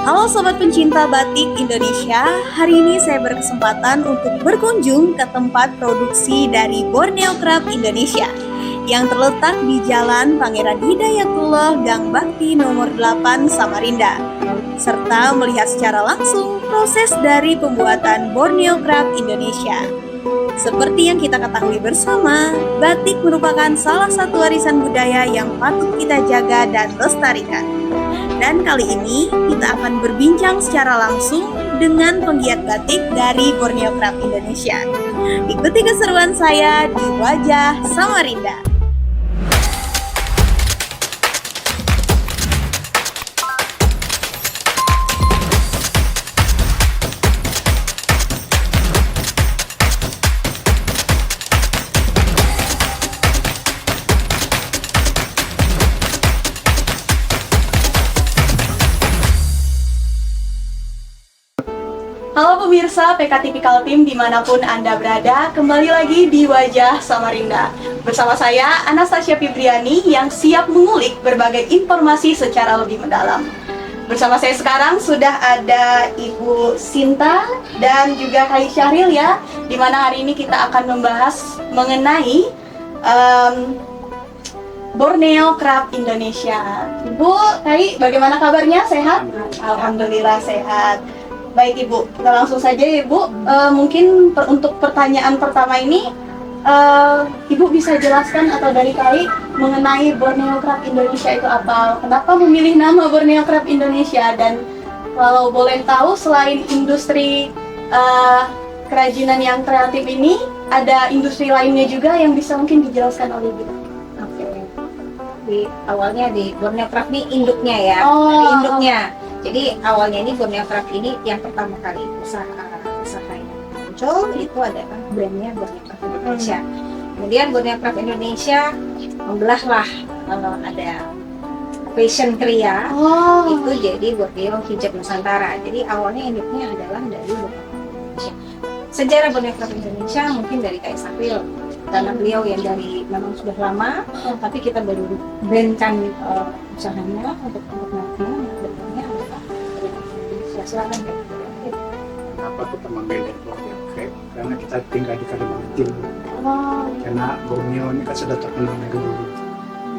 Halo sobat pencinta batik Indonesia, hari ini saya berkesempatan untuk berkunjung ke tempat produksi dari Borneo Craft Indonesia yang terletak di Jalan Pangeran Hidayatullah Gang Bakti nomor 8 Samarinda, serta melihat secara langsung proses dari pembuatan Borneo Craft Indonesia. Seperti yang kita ketahui bersama, batik merupakan salah satu warisan budaya yang patut kita jaga dan lestarikan. Dan kali ini kita akan berbincang secara langsung dengan penggiat batik dari Borneo Craft Indonesia. Ikuti keseruan saya di Wajah Samarinda. Halo pemirsa PK Tipikal Team dimanapun Anda berada, kembali lagi di Wajah Samarinda. Bersama saya Anastasia Fibriani yang siap mengulik berbagai informasi secara lebih mendalam. Bersama saya sekarang sudah ada Ibu Sinta dan juga Kai Syahril ya, dimana hari ini kita akan membahas mengenai Borneo Craft Indonesia. Ibu, Kai, bagaimana kabarnya? Sehat? Alhamdulillah sehat. Baik Ibu, kita langsung saja ya Ibu. Mungkin untuk pertanyaan pertama ini, Ibu bisa jelaskan atau dari Kai mengenai Borneo Craft Indonesia itu apa? Kenapa memilih nama Borneo Craft Indonesia? Dan kalau boleh tahu, selain industri kerajinan yang kreatif ini, ada industri lainnya juga yang bisa mungkin dijelaskan oleh Ibu. Oke. Awalnya di Borneo Craft ini induknya ya, Oh, dari induknya. Jadi awalnya ini Borneo Craft ini yang pertama kali usaha yang muncul itu adalah brandnya Borneo Craft Indonesia. Kemudian Borneo Craft Indonesia membelahlah ada fashion kria itu jadi Borneo Hijab Nusantara. Jadi awalnya induknya adalah dari Borneo Craft Indonesia. Sejarah Borneo Craft Indonesia mungkin dari Kai Syahril karena beliau yang dari memang sudah lama, tapi kita baru brandkan usahanya untuk naiknya. Silakan. Kenapa kita memilih Borneo Craft? Karena kita tinggal di Kalimantan Timur. Karena Borneo ini kan sudah terkenal dari dulu.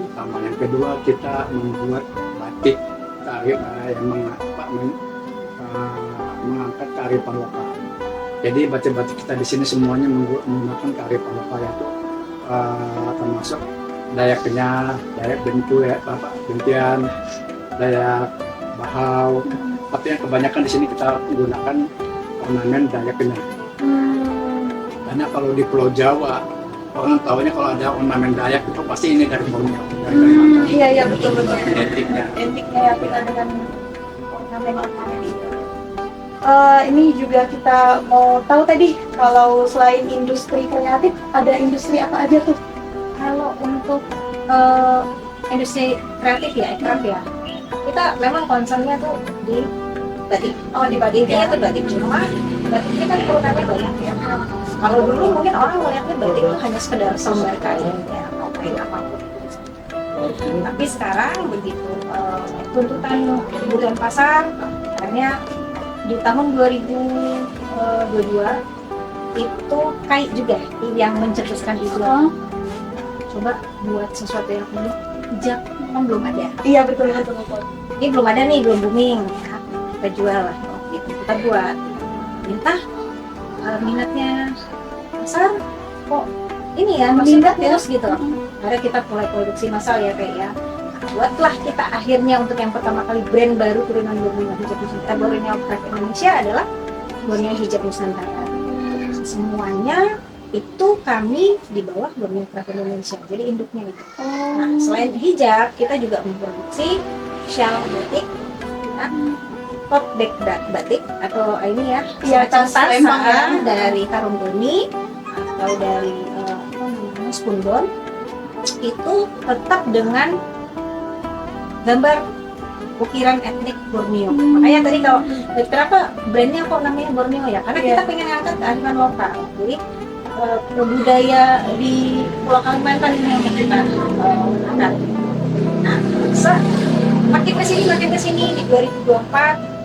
Pertama, yang kedua kita membuat batik yang mengangkat kearifan lokal. Jadi batik-batik kita di sini semuanya menggunakan kearifan lokal yaitu termasuk Dayak Kenyah, Dayak Bentu, Bentian, Dayak Bahau. Tapi yang kebanyakan di sini kita gunakan ornamen Dayak Kenyah. Karena kalau di Pulau Jawa, orang tahunya kalau ada ornamen Dayak itu pasti ini dari Borneo. Iya betul. Identiknya Ya kita dengan ornamen itu. Ini juga kita mau tahu tadi kalau selain industri kreatif ada industri apa aja tuh? Kalau untuk industri kreatif ya, kita memang concernnya tuh di batik. Di batiknya tuh batik, cuma batiknya kan turunannya banyak ya. Kalau dulu mungkin orang melihatnya batik itu hanya sekedar selembar kain ya, atau kain apapun. Tapi sekarang begitu tuntutan kebutuhan pasar, makanya di tahun 2022 itu Kai juga yang mencetuskan itu. Coba buat sesuatu yang unik, hijab memang belum ada. Iya betul. Ini belum ada nih, belum booming. Kita jual lah, gitu. Kita buat. Entah minatnya pasar kok ini ya, maksudnya terus gitu. Akhirnya kita mulai produksi massal ya kayak ya. Buatlah kita akhirnya untuk yang pertama kali brand baru turunan Borneo Hijab Nusantara. Borneo Craft Indonesia adalah Borneo Hijab Nusantara. Semuanya itu kami di bawah Borneo Craft Indonesia, jadi induknya itu. Nah, selain hijab, kita juga memproduksi shawl batik, tote bag batik atau ini ya, tas lempang ya. dari karung goni atau dari spundon itu tetap dengan gambar ukiran etnik Borneo. Makanya tadi kalau kenapa brandnya kok namanya Borneo ya? Karena kita pengen angkat kearifan lokal. Jadi budaya di Pulau Kalimantan ini yang kita angkat. Nah, makin kesini di 2024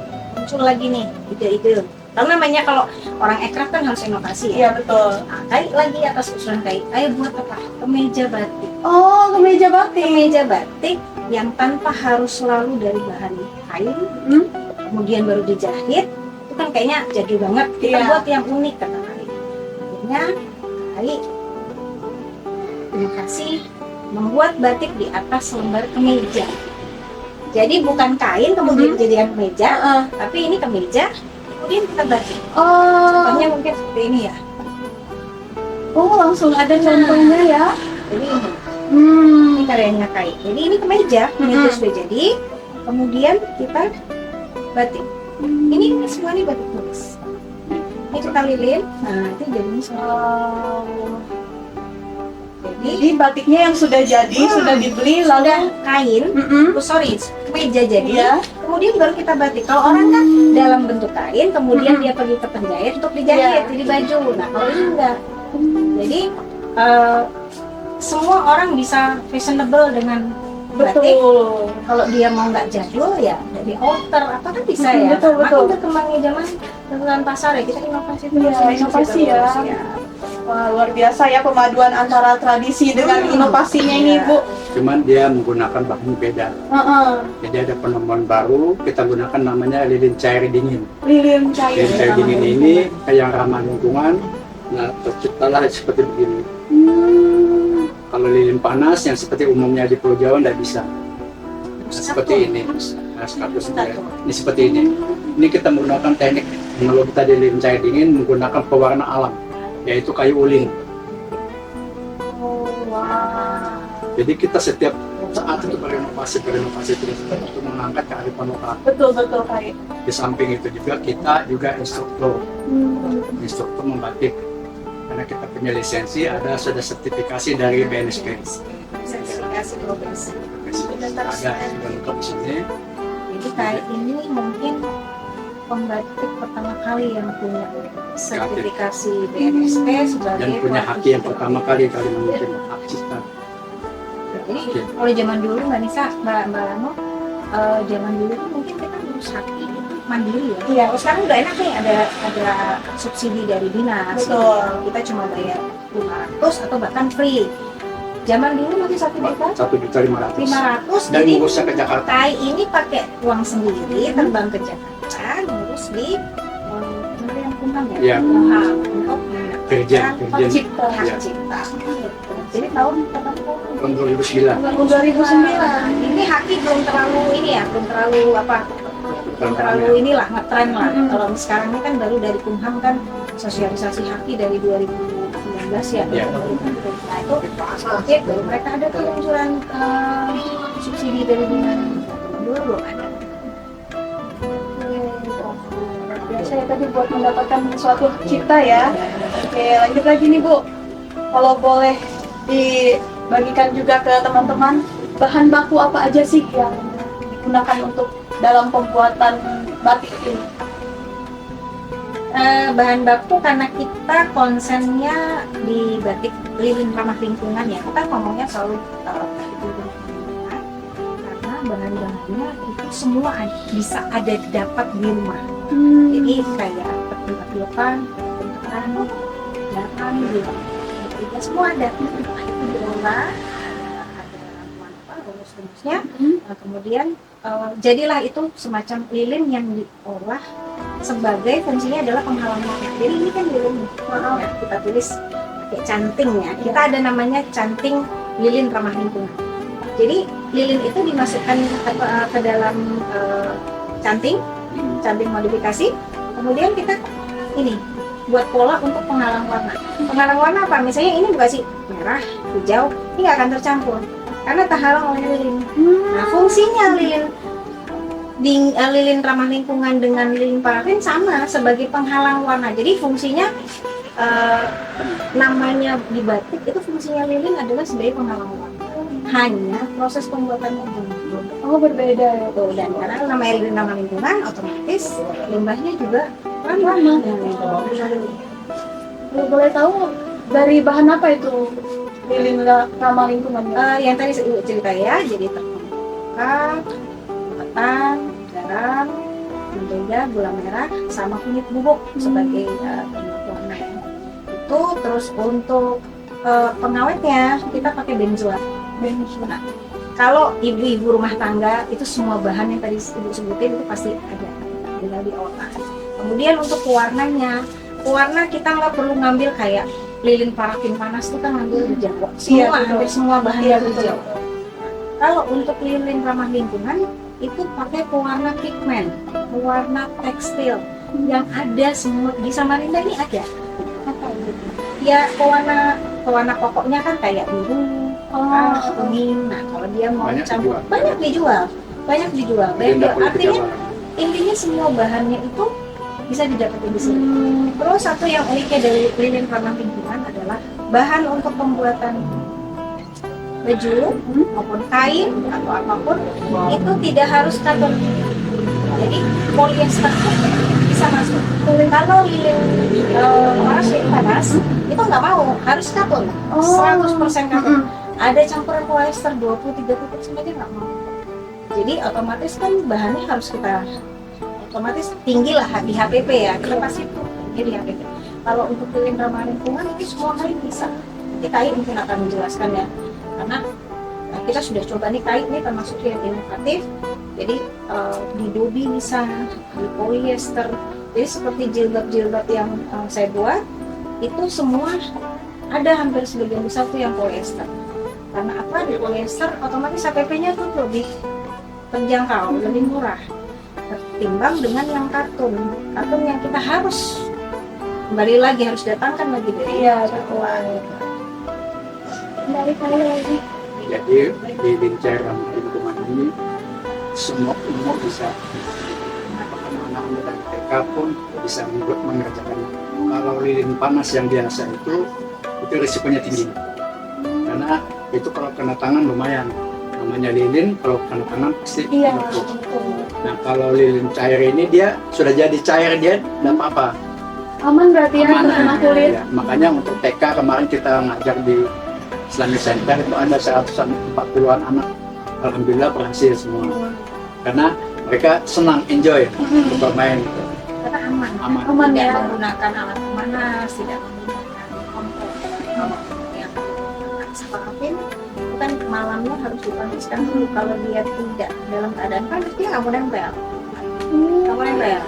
muncul lagi nih ide-ide. Tahu namanya kalau orang ekraf kan harus inovasi ya. Iya betul. Nah, Kai lagi atas usulan Kai, ayo buat apa? Kemeja batik. Oh, kemeja batik. Kemeja batik yang tanpa harus selalu dari bahan kain, kemudian baru dijahit. Itu kan kayaknya jadi banget. Kita Iya. buat yang unik kata Kai. Akhirnya Kai inovasi membuat batik di atas lembar kemeja. Jadi bukan kain kemudian dijadikan kemeja, tapi ini kemeja kemudian kita batik. Oh. Contohnya mungkin seperti ini ya. Oh, langsung ada contohnya ya. Jadi ini karyanya Kai. Jadi ini kemeja sudah jadi. Kemudian kita batik. Ini semua ini batik tulis. Ini kita lilin. Nah, itu jadinya semua. Jadi batiknya yang sudah jadi, sudah dibeli lalu Sudah kain, kemeja jadi. Iya. Kemudian baru kita batik. Kalau orang kan dalam bentuk kain, kemudian dia pergi ke penjahit untuk dijahit jadi baju. Nah, kalau ini enggak. Jadi semua orang bisa fashionable dengan batik. betul. Kalau dia mau nggak jadul ya dari outer apa kan bisa ya. Betul, betul. Makin berkembangnya zaman pasar ya, kita inovasi terus. Iya, inovasi ya. Wah, luar biasa ya pemaduan antara tradisi dengan inovasinya ini, Bu. Cuman dia menggunakan bahan beda. Jadi ada penemuan baru, kita gunakan namanya lilin cair dingin. Lilin cair. Lilin cair dingin ini yang ramah lingkungan. Nah, terciptalah seperti begini. Kalau lilin panas yang seperti umumnya di Pulau Jawa tidak bisa. Nah, seperti ini. Nah, ini seperti ini. Ini kita menggunakan teknik kalau kita di lilin cair dingin menggunakan pewarna alam, yaitu kayu ulin. Jadi kita setiap saat itu berinovasi terus untuk mengangkat kearifan lokal. Betul Kak. Di samping itu juga kita juga instruktur membatik. Karena kita punya lisensi, sudah sertifikasi dari BNSP. Sertifikasi profesi. Ada lengkap di sini. Jadi kayak ini mungkin pembatik pertama kali yang punya sertifikasi BNSP sebagai Dan punya haki yang pertama kali mungkin hak cipta. Jadi kalau zaman dulu Mbak Nisa, Mbak Lano, zaman dulu tuh mungkin kita ngurus haki mandiri ya. Iya. Kalau sekarang udah enak nih, ada subsidi dari dinas. Betul. Kita cuma bayar 500 atau bahkan free. Zaman dulu masih 1.500.000. 500. Dan Jadi ngurusnya ke Jakarta. Kai ini pakai uang sendiri terbang ke Jakarta, ngurus di Kementerian Kumham ya. Iya. Kumham untuk Dirjen. hak cipta. Iya. Jadi tahun berapa? Tahun 2009. Tahun 2009. Ini haki belum terlalu ini ya, belum terlalu inilah ngetren lah. Kalau sekarang ini kan baru dari Kumham kan sosialisasi haki dari 2019 ya. Iya. Nah itu oke, baru mereka ada peluncuran subsidi dari dinas. Dulu belum ada. Biasa ya tadi buat mendapatkan suatu hak cipta ya. Oke, lanjut lagi nih Bu. Kalau boleh dibagikan juga ke teman-teman, bahan baku apa aja sih yang digunakan untuk dalam pembuatan batik ini? Bahan baku karena kita konsennya di batik lilin ramah lingkungan ya, kita ngomongnya selalu lingkungan karena bahan-bahannya itu semua bisa ada dapat di rumah. Jadi kayak tempat-tempat garam gitu, semua ada. Itu diolah, ada rumus-rumusnya. Kemudian jadilah itu semacam lilin yang diolah sebagai fungsinya adalah penghalang warna. Jadi ini kan lilin ya, kita tulis pakai canting ya. Kita ada namanya canting lilin ramah lingkungan. Jadi lilin itu dimasukkan ke dalam canting modifikasi. Kemudian kita ini buat pola untuk penghalang warna. Penghalang warna apa? Misalnya ini dikasih merah, hijau, ini nggak akan tercampur karena terhalang oleh lilin. Nah, fungsinya lilin ramah lingkungan dengan lilin parafin sama sebagai penghalang warna. Jadi fungsinya namanya di batik itu fungsinya lilin adalah sebagai penghalang warna. Hanya proses pembuatannya berbeda ya. Dan karena namanya lilin ramah lingkungan, otomatis limbahnya juga ramah. Kalau boleh tahu dari bahan apa itu lilin ramah lingkungan? Yang tadi saya cerita ya, jadi terkemuka, ketan, garam, mentega, ada gula merah sama kunyit bubuk sebagai penyebab warna. Itu terus untuk pengawetnya kita pakai benzoat. Nah, kalau ibu-ibu rumah tangga itu semua bahan yang tadi ibu sebutin itu pasti ada, tinggal diolah. Kemudian untuk pewarnanya, pewarna kita nggak perlu ngambil kayak lilin parafin panas itu kan ngambil di Jawa. Semua hampir semua bahan dari Jawa. Kalau untuk lilin ramah lingkungan itu pakai pewarna pigmen, pewarna tekstil yang ada semua di Samarinda ini ada. Ya pewarna pokoknya kan kayak biru, kuning. Nah kalau dia mau Banyak campur dijual. banyak dijual. Artinya intinya semua bahannya itu bisa didapetin di sini. Terus satu yang uniknya dari lilin ramah lingkungan adalah bahan untuk pembuatan baju maupun kain atau apapun itu tidak harus katun. Jadi polyester bisa masuk. Kalau lilin panas itu nggak mau, harus katun, 100% katun. Ada campuran polyester 20-30% aja nggak mau. Jadi otomatis kan bahannya harus kita otomatis tinggi lah di HPP ya, kita pasti tuh tinggi di HPP. Kalau untuk lilin ramah lingkungan itu semua kain bisa. Nanti Kai mungkin akan menjelaskan ya, karena kita sudah coba nih kain ini termasuk yang inovatif. Jadi di dobi bisa, di polyester. Jadi seperti jilbab-jilbab yang saya buat itu semua ada hampir sebagian besar tuh yang polyester. Karena apa? Di polyester otomatis HPP-nya tuh lebih terjangkau, lebih murah ketimbang dengan yang katun. Katun yang kita harus kembali lagi harus datangkan lagi dari Jawa. Dari kali lagi. Jadi di lingkar ramah lingkungan ini semua umur bisa, anak-anak muda TK pun bisa mengerjakan. Kalau lilin panas yang biasa itu risikonya tinggi, karena itu kalau kena tangan lumayan. Namanya lilin, kalau kena tangan pasti melepuh. Nah kalau lilin cair ini dia sudah jadi cair, dia tidak apa-apa. Aman berarti ya, Aman, terkena kulit. ya. Makanya untuk TK kemarin kita ngajar di Islamic Center itu ada 140-an anak. Alhamdulillah berhasil semua. Karena mereka senang, enjoy untuk bermain. Karena aman. Aman. Tidak ya. menggunakan alat pemanas, tidak menggunakan kompor. Kalau yang parafin itu kan malamnya harus dipanaskan dulu. Kalau dia tidak dalam keadaan panas dia nggak mau nempel. Nggak mau nempel.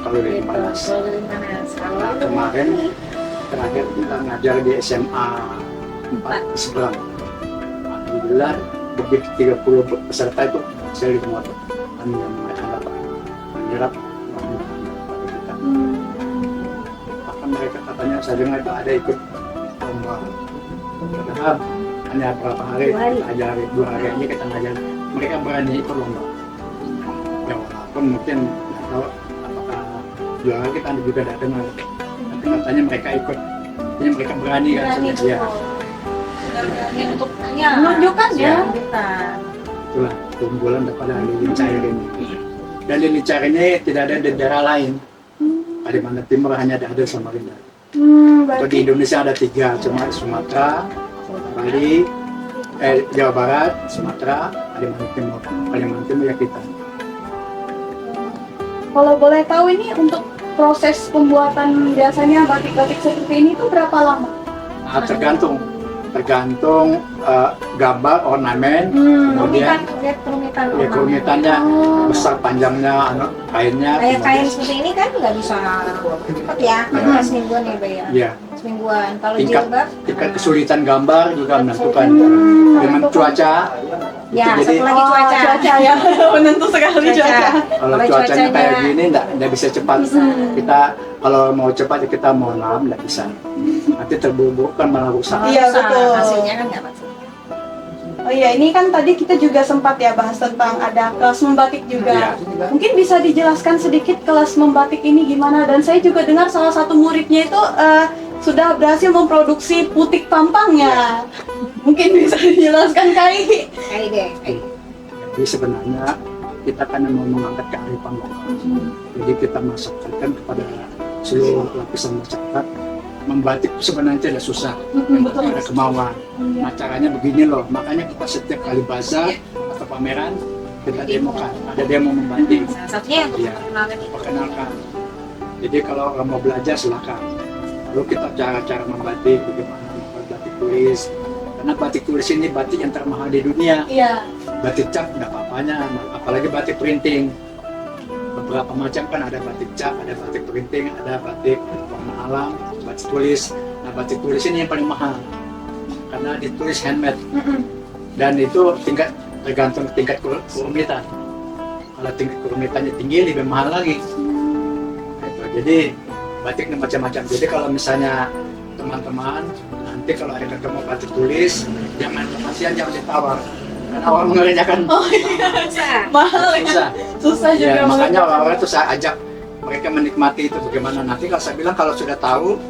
Kalau lilin panas. Kalau lilin panas. Nah, kemarin terakhir kita ngajar di SMA 4 di Seberang. Alhamdulillah begitu 30 peserta itu saya di rumah kami yang menyerap kita. Bahkan mereka katanya saya dengar itu ada ikut lomba. Padahal hanya berapa hari kita ajari, 2 hari aja kita ngajar. Mereka berani ikut lomba. Ya walaupun mungkin nggak tahu apakah juara kita juga tidak dengar. Tapi katanya mereka ikut. Jadi mereka berani kan sebenarnya. Berani untuk Menunjukkan ya. Menunjukkan. Itulah keunggulan daripada lilin cair ini. Dan lilin cair ini tidak ada di daerah lain. Kalimantan Timur hanya ada di Samarinda. Kalau di Berarti Indonesia ada 3, cuma Sumatera, Bali, Jawa Barat, Sumatera, Kalimantan Timur. Kalimantan Timur ya kita. kalau boleh tahu ini untuk proses pembuatan biasanya batik-batik seperti ini tuh berapa lama? Nah, tergantung gambar, ornamen, kemudian Kerumitan ya, kerumitannya, besar panjangnya, kainnya. kayak kain kemudian- seperti ini kan nggak bisa cepet ya, Ya. semingguan ya Bay ya, Ya, semingguan. Kalau tingkat jilbab tingkat kesulitan gambar juga menentukan. Dengan cuaca, ya itu jadi satu lagi cuaca. Cuaca ya, menentu sekali cuaca. kalau Kalau cuacanya kayak cuacanya- gini nggak bisa cepat. Kita kalau mau cepat ya kita mau lama nggak bisa. Nanti terburu-buru kan malah rusak. Iya, betul. Hasilnya kan nggak pasti. Oh iya, ini kan tadi kita juga sempat ya bahas tentang ada kelas membatik juga. Iya. Mungkin bisa dijelaskan sedikit kelas membatik ini gimana? Dan saya juga dengar salah satu muridnya itu sudah berhasil memproduksi putik pampangnya. Mungkin bisa dijelaskan Kai. Kayak deh. Jadi sebenarnya kita kan mau mengangkat kearifan lokal. Jadi kita masukkan kepada seluruh lapisan masyarakat. Membatik sebenarnya tidak susah, Betul. ada kemauan. Nah caranya begini loh, makanya kita setiap kali bazar atau pameran kita demokan, ada demo membatik. Salah satunya yang untuk Iya. memperkenalkan itu. Perkenalkan. Jadi kalau mau belajar silakan. Lalu kita cara-cara membatik, bagaimana membuat batik tulis. Karena batik tulis ini batik yang termahal di dunia. Iya. Batik cap tidak apa-apanya, apalagi batik printing. Beberapa macam kan ada batik cap, ada batik printing, ada batik warna alam, batik tulis. Nah batik tulis ini yang paling mahal karena ditulis handmade dan itu tergantung tingkat kerumitan. Kalau tingkat kerumitannya tinggi lebih mahal lagi. Nah, itu. Jadi batiknya macam-macam. Jadi kalau misalnya teman-teman nanti kalau ada ketemu batik tulis, jangan kasihan, jangan ditawar. Karena orang mengerjakan Bisa. Mahal ya. susah. Susah juga Ya, makanya mengerjakan. orang-orang itu saya ajak mereka menikmati itu bagaimana. Nanti kalau saya bilang kalau sudah tahu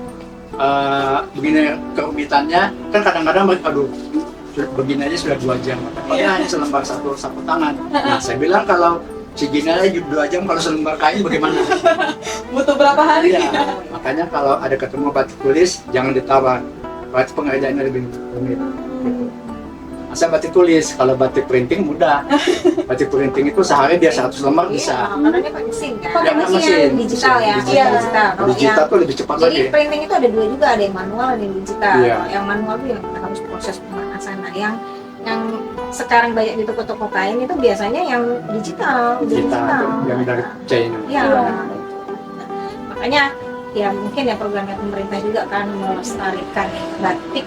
begini kerumitannya, kan kadang-kadang mereka aduh begini aja sudah 2 jam. Padahal hanya selembar sapu tangan. Nah saya bilang kalau segini aja 2 jam, kalau selembar kain bagaimana? Butuh berapa hari? Iya. Makanya kalau ada ketemu batik tulis jangan ditawar. Batik pengerjaannya lebih rumit. Gitu. Masa batik tulis, kalau batik printing mudah. Batik printing itu sehari dia 100 lembar bisa. Iya, karena dia pakai mesin kan. Pakai Mesin mesin. yang digital ya. Digital. Iya, digital. Kalau Digital yang tuh lebih cepat jadi lagi. printing itu ada 2 juga, ada yang manual, ada yang digital. Iya. Kalau yang manual itu yang kita harus proses pemanasan. Nah, yang sekarang banyak di toko-toko kain itu biasanya yang digital, udah Kita yang dari China. Iya. Makanya ya mungkin ya programnya pemerintah juga kan melestarikan batik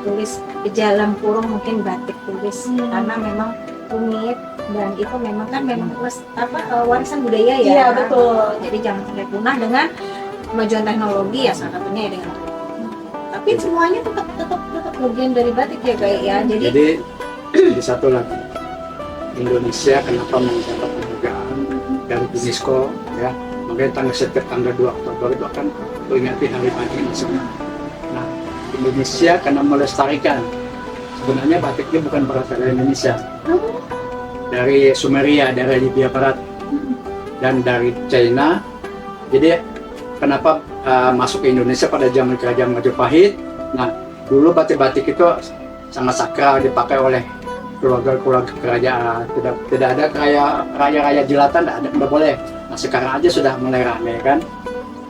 tulis di dalam kurung mungkin batik tulis karena memang rumit dan itu memang kan memang warisan budaya ya. Iya, betul. Jadi jangan sampai punah dengan kemajuan teknologi ya salah satunya ya dengan tapi semuanya tetap bagian dari batik ya kayak ya. Jadi Jadi satu lagi, Indonesia kenapa mendapat penghargaan dari UNESCO ya, makanya setiap tanggal 2 Oktober itu akan peringati Hari Batik Nasional. Nah, Indonesia karena melestarikan, sebenarnya batik ini bukan berasal dari Indonesia, dari Sumeria, dari Libya Barat, dan dari China. Jadi kenapa masuk ke Indonesia pada zaman Kerajaan Majapahit? Nah, dulu batik-batik itu sangat sakral, dipakai oleh keluarga-keluarga kerajaan. Tidak ada kayak raya-raya jelatan, tidak boleh. Nah, sekarang aja sudah mulai ramai kan.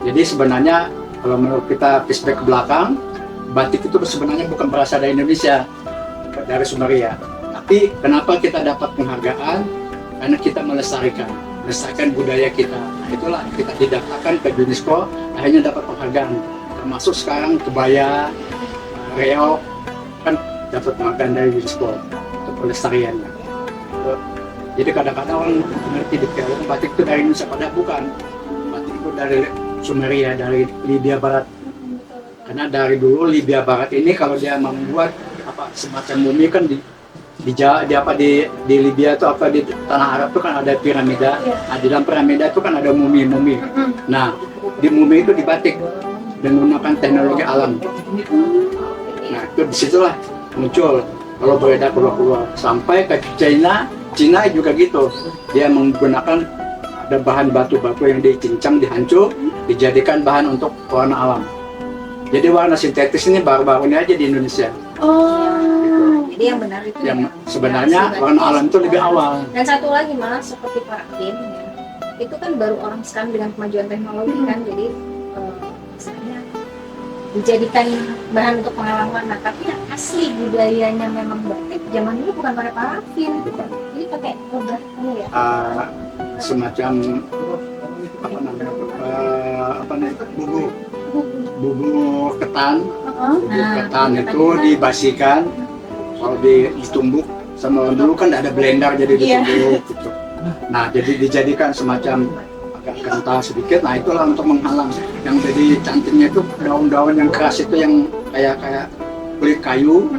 Jadi sebenarnya kalau menurut kita flashback ke belakang, batik itu sebenarnya bukan berasal dari Indonesia, dari Sumeria. Tapi kenapa kita dapat penghargaan? Karena kita melestarikan budaya kita. Nah, itulah kita didaftarkan ke UNESCO, akhirnya dapat penghargaan. Termasuk sekarang kebaya, reog, kan dapat penghargaan dari UNESCO untuk pelestariannya. Jadi kadang-kadang orang mengerti detail batik itu dari Indonesia, padahal bukan. Batik itu dari Sumeria, dari Libya Barat. Karena dari dulu Libya Barat ini kalau dia membuat semacam mumi kan di Libya itu di tanah Arab itu kan ada piramida. Nah, di dalam piramida itu kan ada mumi. Nah, di mumi itu dibatik dengan menggunakan teknologi alam. Nah, itu disitulah muncul kalau beredar keluar sampai ke China juga gitu. Dia menggunakan ada bahan batu-batu yang dicincang, dihancur, dijadikan bahan untuk warna alam. Jadi warna sintetis ini baru-baru ini aja di Indonesia. jadi yang benar itu Yang ya, sebenarnya ya, warna alam itu lebih awal. Dan satu lagi malah seperti Pak Din ya, itu kan baru orang sekarang dengan kemajuan teknologi kan, jadi misalnya dijadikan bahan untuk pengalaman. Nah, tapi yang asli budayanya memang batik zaman dulu bukan pakai parafin, jadi pakai lebah ini ya. Semacam bubuk ketan. Ketan itu dibasikan, kalau ditumbuk sama dulu kan ada blender jadi ditumbuk gitu. Nah, jadi dijadikan semacam agak kental sedikit. Nah, itulah untuk menghalang. Yang jadi cantiknya itu daun-daun yang keras itu yang kayak kulit kayu.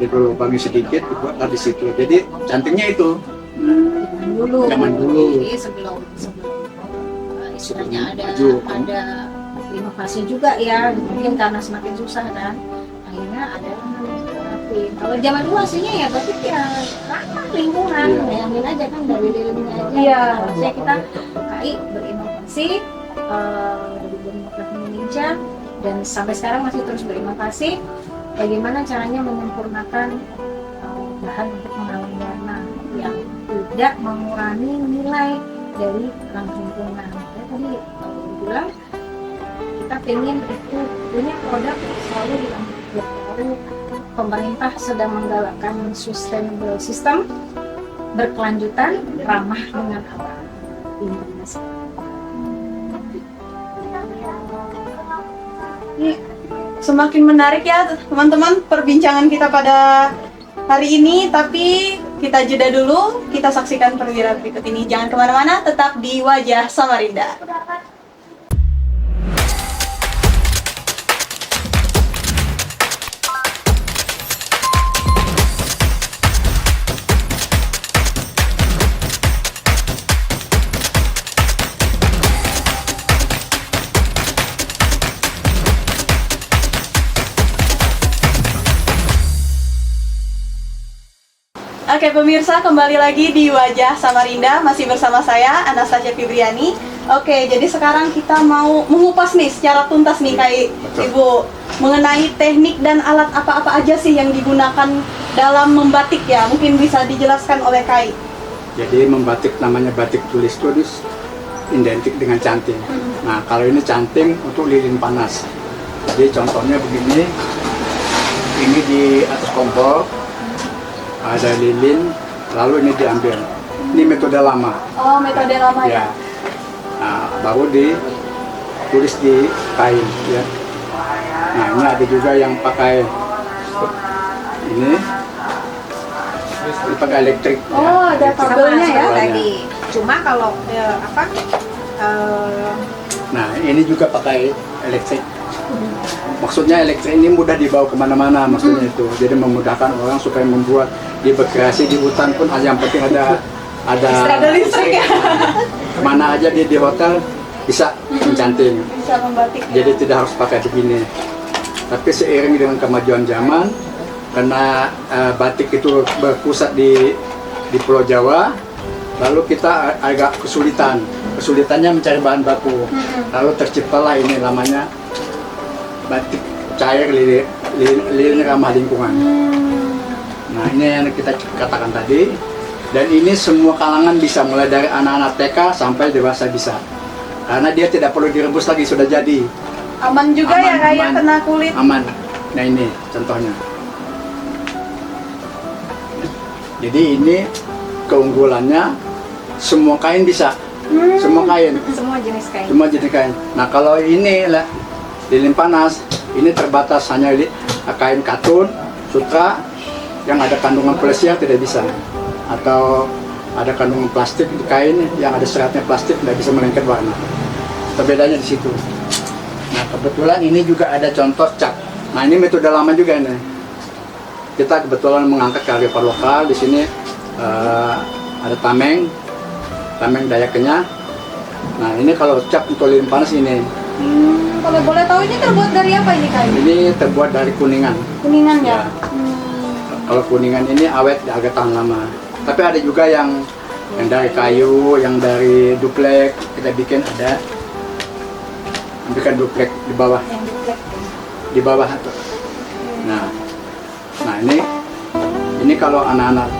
Itu lubangnya sedikit dibuatlah di situ. Jadi cantiknya itu zaman dulu. Jadi sebelum istilahnya ada maju, kan? ada inovasi juga ya, mungkin karena semakin susah kan, akhirnya ada parafin. Kalau zaman dulu aslinya ya batik ya ramah lingkungan, bayangin aja kan dari lilinnya aja. Iya. Harusnya kita KI berinovasi dari Demokrat Indonesia dan sampai sekarang masih terus berinovasi. Bagaimana caranya menyempurnakan bahan untuk menghalang warna yang tidak mengurangi nilai dari ramah lingkungan. Ya, tadi bilang kita pengen itu punya produk selalu diambil tahu pemerintah sedang menggalakkan sustainable system berkelanjutan ramah dengan alam. Ini semakin menarik ya teman-teman perbincangan kita pada hari ini, tapi kita jeda dulu, kita saksikan perwira berikut ini. Jangan kemana-mana, tetap di Wajah Samarinda. Oke pemirsa, kembali lagi di Wajah Samarinda, masih bersama saya Anastasia Fibriani. Oke, jadi sekarang kita mau mengupas nih secara tuntas nih Kai Ibu mengenai teknik dan alat apa-apa aja sih yang digunakan dalam membatik ya. Mungkin bisa dijelaskan oleh Kai. Jadi membatik namanya batik tulis tulis identik dengan canting. Nah kalau ini canting untuk lilin panas. Jadi contohnya begini, ini di atas kompor ada lilin, lalu ini diambil. Ini metode lama. Oh, metode lama ya. Nah, baru ditulis di kain ya. Nah, ini ada juga yang pakai ini pakai elektrik. Oh, ada kabelnya ya tadi. Cuma kalau Nah, ini juga pakai elektrik. Maksudnya elektrik ini mudah dibawa kemana-mana, maksudnya itu. Jadi memudahkan orang supaya membuat di berkreasi di hutan pun yang penting ada listrik ya. Kemana aja di hotel bisa mencanting. Bisa membatik. Jadi tidak harus pakai begini. Tapi seiring dengan kemajuan zaman, karena batik itu berpusat di Pulau Jawa, lalu kita agak kesulitannya mencari bahan baku. Lalu terciptalah ini namanya batik cair lilin ramah lingkungan. Nah ini yang kita katakan tadi, dan ini semua kalangan bisa, mulai dari anak-anak TK sampai dewasa bisa, karena dia tidak perlu direbus lagi, sudah jadi. Aman juga Aman, ya kayak aman. kena kulit. Aman. Nah ini contohnya. Jadi ini keunggulannya, semua kain bisa, semua kain. semua jenis kain. Semua jenis kain. Nah kalau ini lah lilin panas, ini terbatas hanya kain katun, sutra yang ada kandungan polisial tidak bisa, atau ada kandungan plastik di kain yang ada seratnya plastik tidak bisa melengket warna. Perbedaannya di situ. Nah kebetulan ini juga ada contoh cat. Nah ini metode lama juga ini. Kita kebetulan mengangkat kearifan lokal di sini. Ada tameng Dayak Kenyah. Nah ini kalau cat untuk lilin panas ini. Kalau boleh tahu ini terbuat dari apa ini Kai? Ini terbuat dari kuningan. Kuningan ya. Kalau kuningan ini awet, agak tahan lama. Tapi ada juga yang dari kayu, yang dari duplek kita bikin ada. Bikin duplek di bawah. Di bawah tuh. Nah ini kalau anak-anak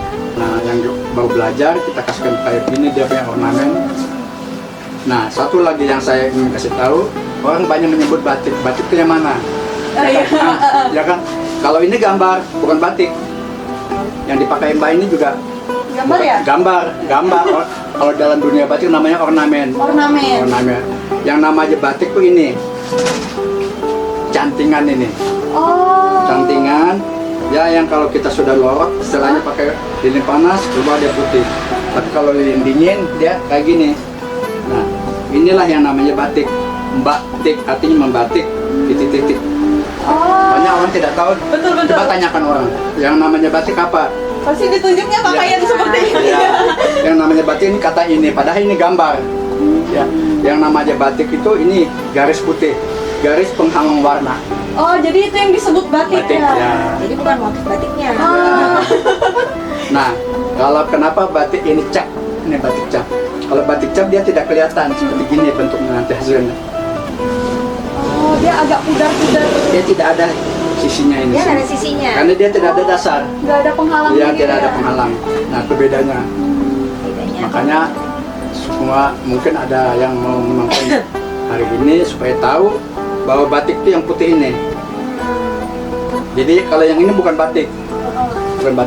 yang baru belajar kita kasihkan kayak gini, dia punya ornamen. Nah satu lagi yang saya ingin kasih tahu, orang banyak menyebut batik itu yang mana? Ya kan? Kalau ini gambar, bukan batik. Yang dipakai Mbak ini juga Gambar ya? Gambar. Kalau dalam dunia batik namanya ornamen. Yang namanya batik tuh ini, cantingan ini. Oh. Cantingan. Ya yang kalau kita sudah lorot, istilahnya pakai lilin panas, keluar dia putih. Tapi kalau lilin dingin, dia kayak gini. Nah, inilah yang namanya batik. Batik artinya membatik, titik-titik. Oh. Banyak orang tidak tahu. Betul. Coba tanyakan orang, yang namanya batik apa? Pasti ditunjuknya pakaian seperti ini. Ya. Yang namanya batik ini kata ini, padahal ini gambar. Ya. Yang namanya batik itu ini garis putih, garis penghalang warna. Oh, jadi itu yang disebut batik, ya. Jadi bukan motif batiknya. Nah, kalau kenapa batik ini cap? Ini batik cap. Kalau batik cap dia tidak kelihatan seperti gini bentuknya nanti hasilnya. Oh, dia agak pudar-pudar. Dia tidak ada sisinya ini. Dia ada sisinya. Karena dia tidak ada dasar. Nggak ada penghalang. Dia gitu tidak ya? ada penghalang. Nah, perbedaannya. Makanya semua mungkin ada yang mau menonton hari ini supaya tahu bahwa batik itu yang putih ini. Jadi kalau yang ini bukan batik,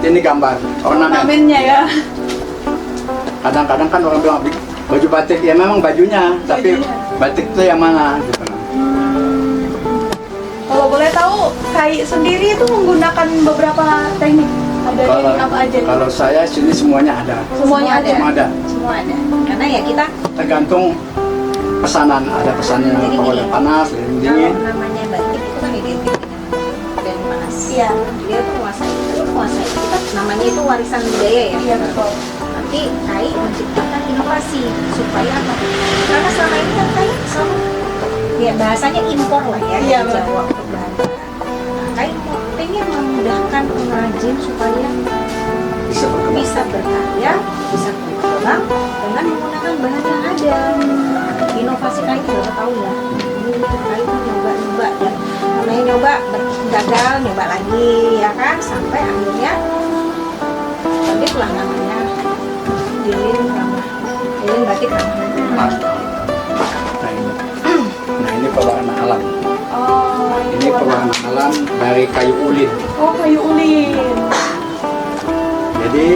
ini gambar ornamen. Ornamennya ya. Kadang-kadang kan orang bilang baju batik, ya memang bajunya, tapi batik itu yang mana gitu. Kalau boleh tahu, Kai sendiri itu menggunakan beberapa teknik. Ada teknik apa aja? Kalau saya sini semuanya ada. Semuanya ada. Semua ada. Semua ada. Karena ya kita Tergantung pesanan, ada pesannya Jadi kalau gini, panas, yang dingin. kalau namanya batik itu kan identik dan panas. Iya. Dia tuh menguasai. Kita namanya itu warisan budaya ya. Iya betul. Nanti Kai menciptakan inovasi supaya apa? Karena selama ini kan Kai selalu ya bahasanya impor lah ya Iya, dari Jawa untuk bahan. Nah, Kai pengen memudahkan pengrajin supaya Bisa berkembang. bisa berkarya, bisa berkembang dengan menggunakan bahan yang ada. Inovasi Kai itu udah tahu ya. Ini Kai tuh nyoba dan namanya nyoba gagal, nyoba lagi ya kan sampai akhirnya terbitlah namanya lilin batik ramah lingkungan. Nah ini pewarna alam. Oh, Ini pewarna alam dari kayu ulin. Oh, kayu ulin. Jadi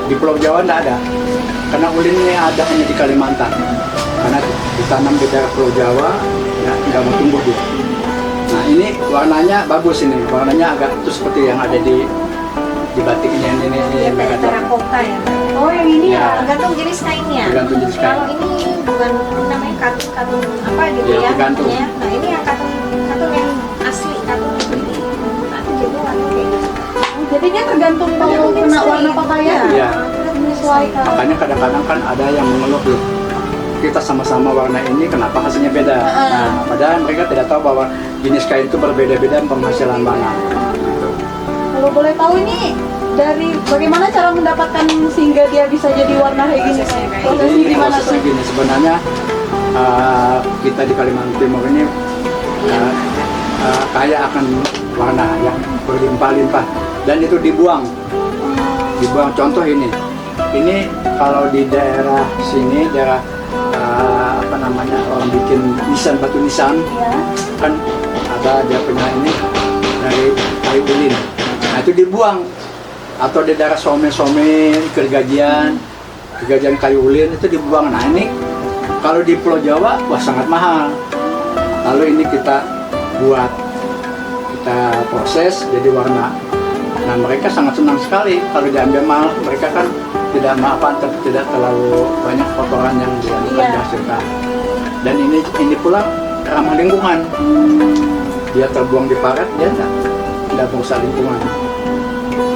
di Pulau Jawa tidak ada, karena ulin ini ada hanya di Kalimantan. Karena ditanam di daerah Pulau Jawa, ya, tidak mau tumbuh dia. Nah ini warnanya bagus ini, warnanya agak itu seperti yang ada di batiknya ini. Dia kayak terakota ya. Oh, yang ini ya. Tergantung jenis kainnya. Tergantung jenis kain. Kalau ini bukan namanya katun apa gitu Ya, ya. tergantung. namanya. Nah ini yang katun yang asli katun ini. Nanti jadi warna kayak gitu. Jadi dia tergantung mau Iya. kena warna pakaian. Iya. Menyesuaikan. Makanya kadang-kadang kan ada yang mengeluh loh, kita sama-sama warna ini kenapa hasilnya beda. Nah, padahal mereka tidak tahu bahwa jenis kain itu berbeda-beda penghasilan warna. Kalau boleh tahu ini dari bagaimana cara mendapatkan sehingga dia bisa jadi warna kayak gini? Prosesnya kayak Prosesnya gimana tuh? prosesnya gini, sebenarnya kita di Kalimantan Timur ini kaya akan warna yang berlimpah-limpah dan itu dibuang. Contoh ini kalau di daerah sini, daerah apa namanya, orang bikin nisan, batu nisan, Ya. kan ada dia punya ini dari kayu ulin. Nah itu dibuang. Atau di daerah some-some, gergajian kayu ulin itu dibuang. Nah ini kalau di Pulau Jawa wah sangat mahal. Lalu ini kita buat, kita proses jadi warna. Nah mereka sangat senang sekali kalau diambil mahal. Mereka kan tidak tidak terlalu banyak kotoran yang dihasilkan. Dan ini pula ramah lingkungan. Dia terbuang di paret, dia tidak merusak lingkungan.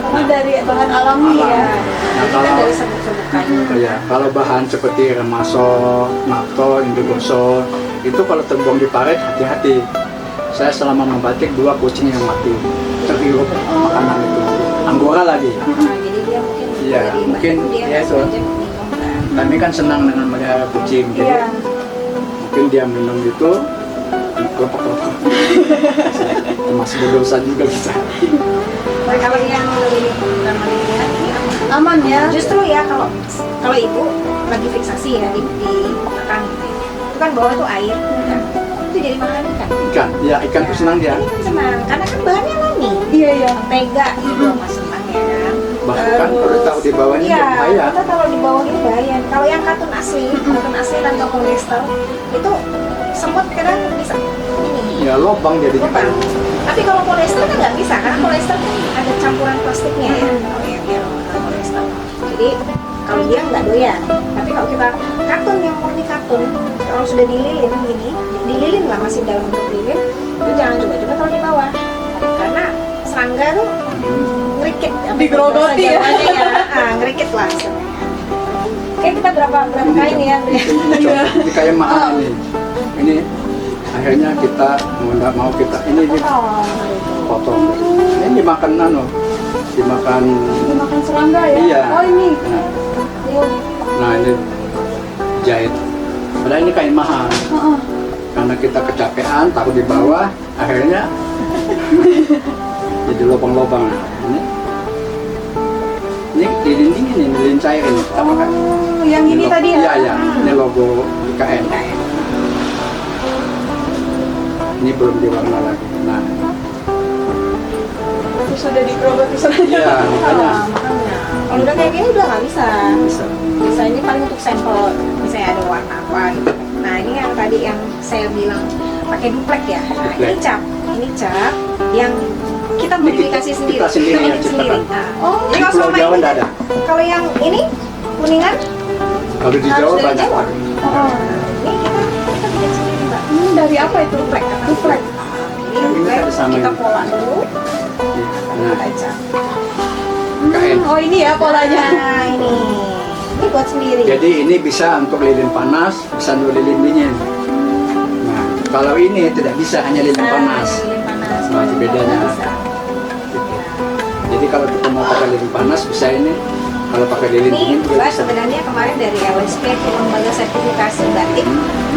Karena dari bahan alami Alam. ya. Nah, Ini kan dari serbuk-serbuk kayu. ya, kalau bahan seperti remaso, napto, indigoso, itu kalau terbuang di paret hati-hati. Saya selama membatik 2 kucing yang mati terhirup makanan itu. Anggora lagi. Nah, jadi dia mungkin Iya, dari mungkin batik dia ya itu. sengaja minum kan. Kami kan senang dengan melihara kucing, jadi Iya. mungkin dia minum itu kelompok-kelompok. Termasuk berdosa juga bisa. Kalau yang lilin ramah lingkungan ini aman. Aman ya. Justru ya kalau ibu lagi fiksasi ya di belakang gitu ya. Itu kan bawah itu air kan. Itu jadi makanan ikan. Ikan, ya ikan itu senang dia. Ini kan senang karena kan bahannya alami. Iya iya. Mentega itu mas senang ya kan. Bahkan kalau tahu di bawahnya Iya, dia bahaya. kita kalau di bawah ini bahaya. Kalau yang katun asli tanpa polyester itu semut kadang bisa ini. Ya lubang jadinya. Lubang. Tapi kalau polyester kan nggak bisa karena polyester kan ada campuran plastiknya ya. Kalau polyester. Jadi kalau dia nggak doyan. Tapi kalau kita katun yang murni katun, kalau sudah dililin gini, dililin lah masih dalam bentuk lilin, itu jangan coba-coba kalau di bawah. Karena serangga tuh ngerikit. Digerogoti ya. Ngerikit lah. Oke, kita berapa kain ya? Ini kayak mahal ini. Ini akhirnya kita mau kita ini potong. Ini dimakan dimakan. Dimakan serangga ya. Iya. Oh ini. Nah ini jahit. Padahal ini kain mahal. Heeh. Karena kita kecapean taruh di bawah, akhirnya jadi lubang-lubang. Ini Ini lilin dingin, ini lilin cair ini kita pakai. Oh, yang ini tadi ya? Iya, iya. Ini logo IKN. Ini belum diwarna lagi. Nah, Itu sudah diproduksi saja. iya, makanya Makanya. Kalau udah kayak gini udah nggak bisa. bisa. Bisa ini paling untuk sampel, misalnya ada warna apa gitu. Nah ini yang tadi yang saya bilang pakai duplek ya. Nah ini cap yang kita modifikasi sendiri. Kita sendiri yang bikin ciptakan. Nah, Oh, Di jadi kalau Pulau selama Jawa ini, nggak ada. kalau yang ini kuningan Kalau di harus Jawa dari banyak. Jawa. Oh. Ini kita bikin sendiri mbak. Dari apa itu? Duplek. Duplek. Jadi Ini duplek kita samain. kita pola dulu, Nah, kita cap. IKN. Oh ini ya polanya. Nah ini buat sendiri. Jadi ini bisa untuk lilin panas, bisa untuk lilin dingin. Nah, kalau ini tidak bisa, hanya lilin panas. Lilin panas. Nah, itu bedanya. Bisa. Jadi kalau kita mau pakai lilin panas bisa ini, kalau pakai lilin Ini dingin juga Mbak bisa. sebenarnya kemarin dari LSP lembaga sertifikasi batik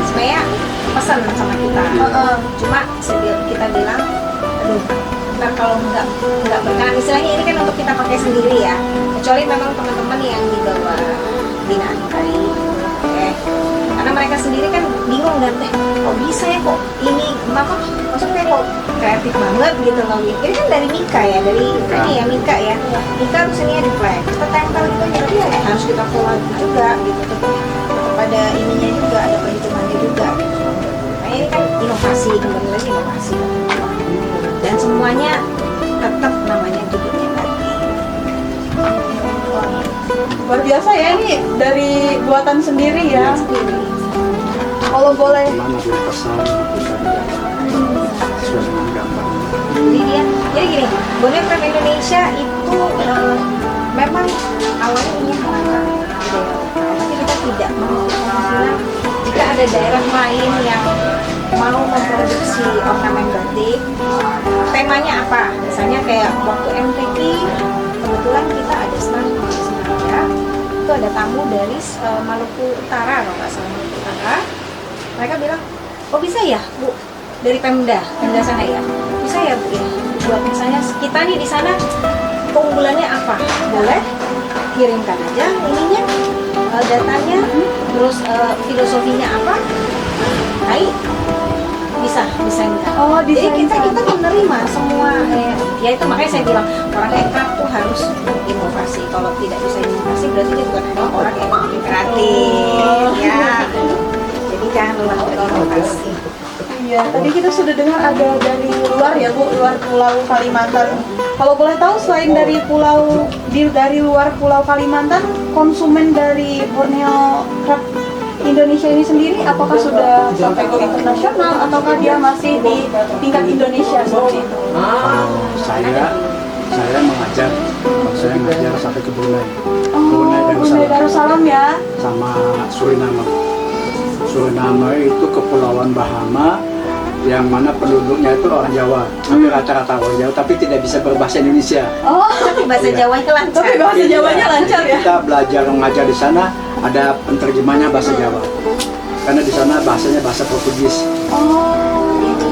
sebenarnya pesan sama kita. Cuma kita bilang, aduh, ntar kalau nggak berkenan istilahnya ini kan untuk kita pakai sendiri ya. Kecuali memang teman-teman yang di bawah binaan kali, oke. Karena mereka sendiri kan bingung dan kok bisa ya kok ini kenapa maksudnya kok kreatif banget gitu loh. Ini kan dari Mika ya, dari ini ya Mika ya. Mika harus ini di flag. Kita tempel gitu aja tapi ya harus kita pola juga gitu. Tetap ada ininya juga, ada perhitungannya juga. Gitu. Nah ini kan inovasi, kembali lagi inovasi. Dan semuanya tetap namanya judulnya batik. Luar biasa ya ini dari buatan sendiri ya. Sendiri. Kalau boleh. Mana boleh pesan kita sesuai dengan gambar. Jadi gini, Bonek Craft Indonesia itu memang awalnya ingin mengangkat budaya lokal, tapi kita tidak menutup kemungkinan jika ada daerah lain yang mau memproduksi ornamen batik. Temanya apa? Misalnya kayak waktu MTQ, kebetulan kita ada stand di Semarang, itu ada tamu dari Maluku Utara, kalau nggak salah Maluku Utara. Mereka bilang, oh bisa ya Bu, dari Pemda sana ya, bisa ya Bu ya, buat misalnya kita nih di sana keunggulannya apa, boleh kirimkan aja ininya, datanya, terus filosofinya apa, baik, bisa enggak. Oh, Jadi kita menerima semua, ya itu makanya saya bilang orang ekraf tuh harus inovasi. Kalau tidak bisa inovasi berarti dia bukan adalah orang yang kreatif, ya. Jadi jangan lupa inovasi. Iya, tadi kita sudah dengar ada dari luar ya Bu, luar Pulau Kalimantan. Kalau boleh tahu selain dari luar Pulau Kalimantan, konsumen dari Borneo Craft Indonesia ini sendiri apakah sudah sampai ke internasional ataukah dia masih di tingkat Indonesia seperti itu? Saya mengajar, saya ngajar sampai ke Brunei. Oh, Brunei Darussalam ya. Sama Suriname. Suriname itu kepulauan Bahama yang mana penduduknya itu orang Jawa, hampir rata-rata orang Jawa, tapi tidak bisa berbahasa Indonesia. Oh, Tapi bahasa Iya. Jawanya lancar. tapi bahasa Jawanya lancar ya. Kita belajar mengajar di sana, ada penterjemahnya bahasa Jawa. Karena di sana bahasanya bahasa Portugis. Oh,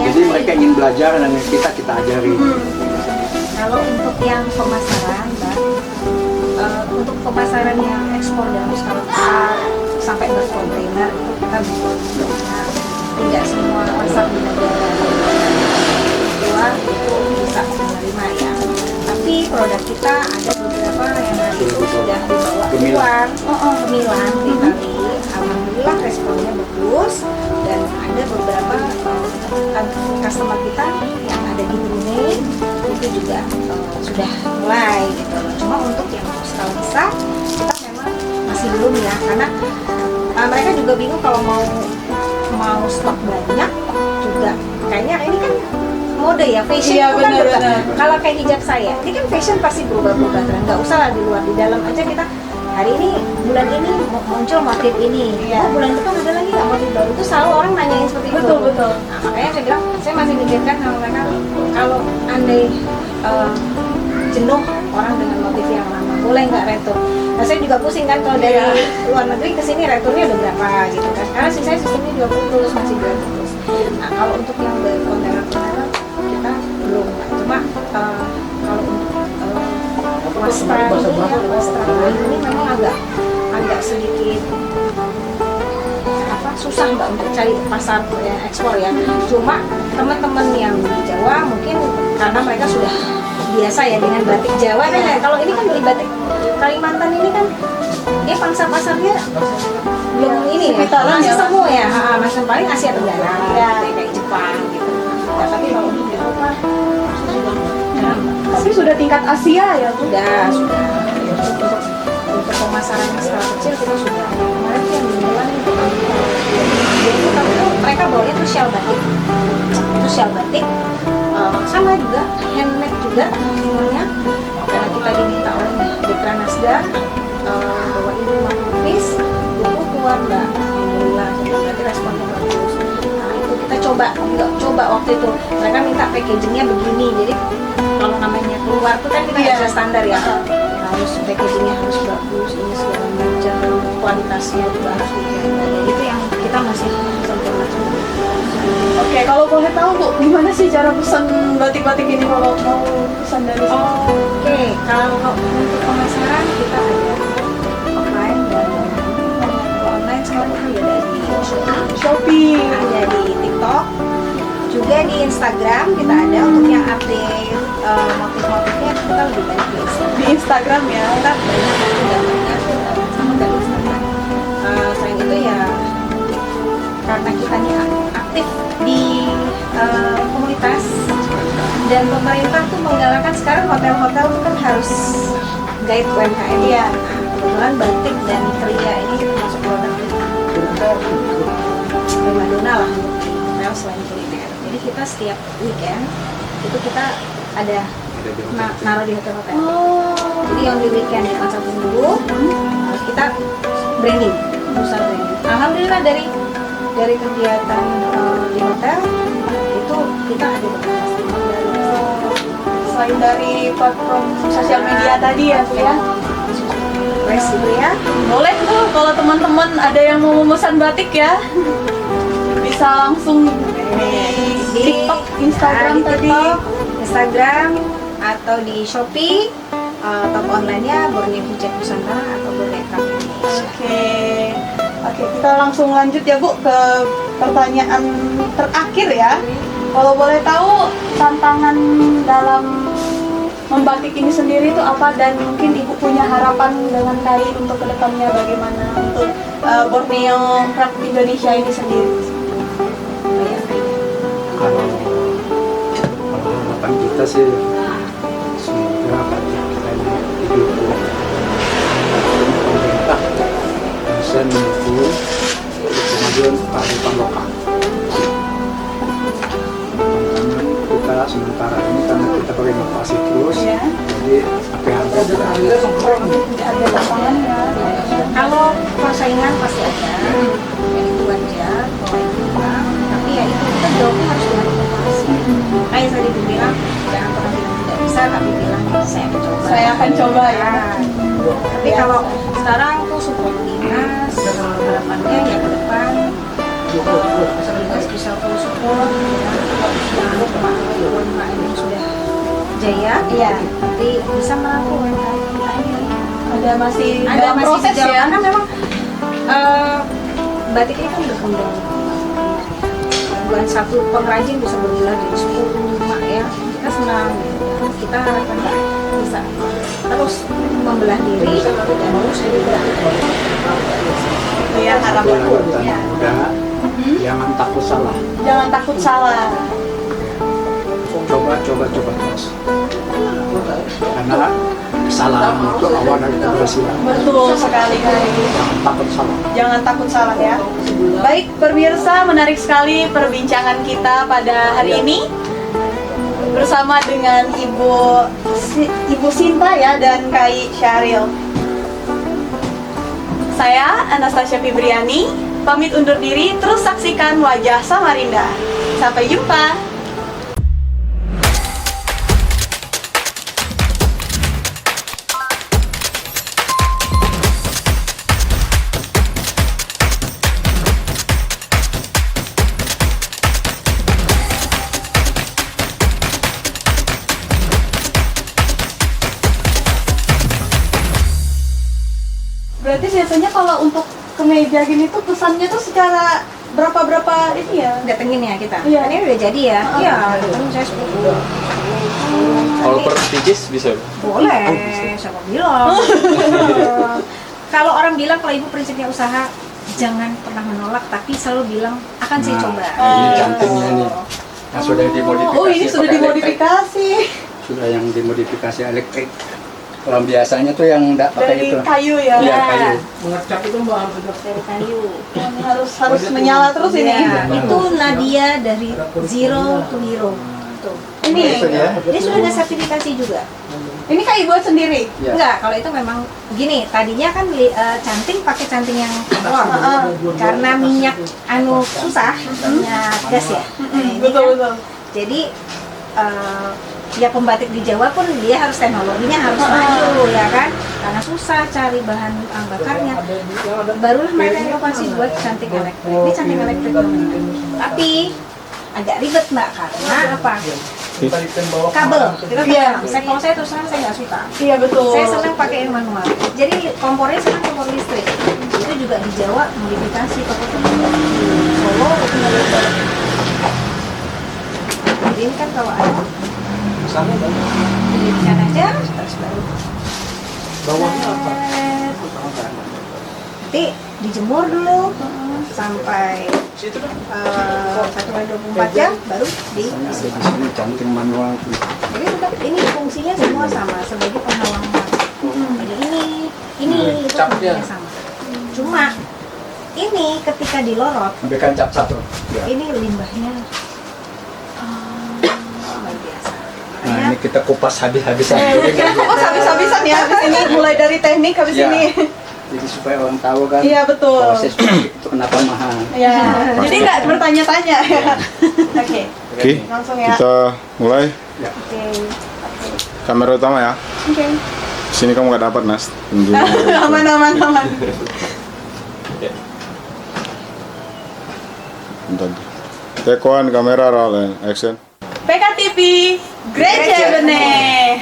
Jadi mereka ingin belajar dan kita ajari. Kalau untuk yang pemasaran, Mbak, untuk pemasaran yang ekspor dalam skala besar sampai berkontainer itu kita belum. Nah, tidak semua pasar di negara luar itu bisa menerima ya. Tapi produk kita ada beberapa yang hari itu sudah dibawa keluar ke Milan, ke Italia. Alhamdulillah responnya bagus dan ada beberapa customer kita yang ada di Brunei itu juga sudah mulai gitu. Cuma untuk yang skala besar kita memang masih belum ya, karena mereka juga bingung kalau mau stok banyak juga. Kayaknya ini kan mode ya, fashion Iya, itu kan benar-benar. berubah. Kalau kayak hijab saya, ini kan fashion pasti berubah-ubah terus. Nggak usah lah di luar, di dalam aja kita hari ini bulan ini muncul motif ini, oh bulan depan ada lagi nggak motif baru, itu selalu orang nanyain seperti itu. betul. Nah, makanya saya bilang saya masih mikirkan sama mereka kalau andai jenuh orang dengan motif yang lama, boleh nggak retur? Nah saya juga pusing kan kalau dari luar negeri ke sini returnya udah berapa gitu kan, karena sih saya sistemnya 20 masih 20. Nah kalau untuk yang dari kontainer kita belum, cuma kalau untuk wastra ini memang agak sedikit susah Mbak untuk cari pasar ekspor ya. Cuma teman-teman yang di Jawa mungkin karena mereka sudah biasa ya dengan batik Jawa kan ya. Kalau ini kan beli batik Kalimantan ini kan dia pangsa pasarnya belum ini ya, masih semua ya, masih paling Asia Tenggara ya, kayak Jepang gitu. Nah, tapi kalau di Eropa Tapi sudah tingkat Asia ya Bu? sudah untuk pemasaran skala kecil kita sudah kemarin yang dijualan itu mereka bawanya tuh shell batik sama juga handmade juga semuanya karena kita diminta oleh Dekra Nasda bawa ini 50 piece buku keluar Mbak, alhamdulillah berarti responnya bagus. Nah itu kita coba waktu itu mereka minta packagingnya begini, jadi kalau namanya keluar tuh kan kita bisa standar ya, harus packagingnya harus bagus, ini segala macam, kualitasnya juga harus dijaga. Itu yang kita masih sempurna. Oke, kalau boleh tahu Bu, gimana sih cara pesan batik-batik ini kalau mau pesan dari sini? Oke, kalau untuk pemasaran kita ada offline dan online sekarang kita ada di Shopee, ada di TikTok, juga di Instagram kita ada untuk yang update motif-motifnya kita lebih banyak di Instagram ya. kita banyak sama dari Instagram. Selain itu ya karena kita ini aktif di komunitas dan pemerintah tuh menggalakkan sekarang hotel-hotel tuh kan harus guide UMKM ya. Kebetulan batik dan kria ini termasuk produk primadona lah hotel selain kuliner. Jadi kita setiap weekend itu kita ada naruh di hotel-hotel. Jadi yang di weekend cuma 1 minggu kita branding, usaha branding. Alhamdulillah dari kegiatan di hotel itu kita ada beberapa customer dari Selain dari platform sosial media tadi ya Bu ya. Wes gitu ya. Boleh tuh kalau teman-teman ada yang mau memesan batik ya, bisa langsung di TikTok, Instagram di tadi. TikTok, Instagram atau di Shopee, toko online-nya Borneo Hijab Nusantara atau Borneo Craft Indonesia. Oke, kita langsung lanjut ya Bu ke pertanyaan terakhir ya. Kalau boleh tahu tantangan dalam membatik ini sendiri itu apa, dan mungkin Ibu punya harapan dengan kain untuk kedepannya bagaimana untuk Borneo Craft Indonesia ini sendiri? Kalau harapan kita sih semoga batik kita ini hidup pemerintah bisa mendukung kemajuan kearifan lokal. Kita sementara ini karena kita berinovasi terus, jadi apa yang harus kita Ada tantangan ya. Kalau persaingan pasti ada, ya itu wajar, kalau itu kurang, tapi ya itu kita jawabnya harus dengan inovasi. Kayak tadi dibilang, jangan pernah bilang tidak bisa, tapi bilang saya akan coba. Saya akan coba ya. Tapi kalau sekarang tuh support dinas, harapannya ya ke depan bisa full support. Jangan lupa UMKM yang sudah jaya, Iya. nanti bisa merangkul UMKM kita ini. Ada masih Ada dalam masih proses di jalan, ya. karena memang batik ini kan berkembang. Bukan satu pengrajin bisa bergerak jadi 10 ya. Kita senang, kita harapkan bisa terus membelah diri dan terus bergerak. Iya, harapan Bu. Ya. muda, jangan takut salah. Jangan takut salah. Coba terus. Karena kesalahan itu awal dari keberhasilan. Betul sekali. Jangan takut salah. Jangan takut salah ya. Baik pemirsa, menarik sekali perbincangan kita pada hari ini bersama dengan Ibu Sinta ya dan Kai Syahril. Saya Anastasia Fibriani pamit undur diri, terus saksikan Wajah Samarinda. Sampai jumpa. meja gini tuh pesannya tuh secara berapa ini ya? Datengin ya kita. Iya. Ini udah jadi ya. Iya, kan saya 10. Kalau per pieces bisa? Boleh, siapa bilang? Kalau orang bilang kalau ibu prinsipnya usaha, jangan pernah menolak, tapi selalu bilang akan saya Nah, coba. ini cantiknya nih. Nah, sudah dimodifikasi. Oh, ini sudah pakai dimodifikasi elektrik. Sudah yang dimodifikasi elektrik. Kalau biasanya tuh yang enggak pakai dari itu. kayu ya. Iya, kayu. Mengecap itu mbak harus ada. Dari kayu. Harus menyala terus ini. Iya, itu Nadia dari zero to hero. Tuh. Ini Itu dia. Ini sudah ada sertifikasi juga. ini kayu buat sendiri. Iya. Enggak, kalau itu memang gini, tadinya kan canting pakai canting yang telur. Karena minyak susah, minyak gas ya. Nah, ini Betul kan, betul. jadi ya pembatik di Jawa pun dia harus teknologinya harus maju ya kan, karena susah cari bahan bakarnya. Barulah mereka inovasi buat canting elektrik. Ini canting elektrik namanya. Tapi agak ribet mbak, karena apa? Kabel. Kita Iya. kalau saya terus terang saya nggak suka. Iya betul. Saya senang pakai yang manual. Jadi kompornya sekarang kompor listrik. Itu juga di Jawa modifikasi toko-toko di Solo itu modifikasi. Jadi ini kan kalau ada didirikan aja terus baru Bawahnya apa? nanti dijemur dulu sampai 1 kali 24 jam baru Di sini canting manual. jadi tetap ini fungsinya semua sama sebagai penghalang mat. Jadi ini itu Capnya. fungsinya sama. Cuma ini ketika dilorot Ambilkan cap satu. Ya. ini limbahnya luar biasa. Nah, Makanya ini kita kupas habis-habisan. Oh, habis-habisan ya habis ini, mulai dari teknik habis Iya. ini. Jadi supaya orang tahu kan Iya betul. proses pabrik itu kenapa mahal. Ya. Jadi nggak bertanya-tanya ya. Oke. Oke, Langsung ya. kita mulai. oke. Kamera utama ya. Oke. Sini kamu nggak dapat Nas. Aman. Bentar. Take one, kamera roll and action. PKTV Great Jebene.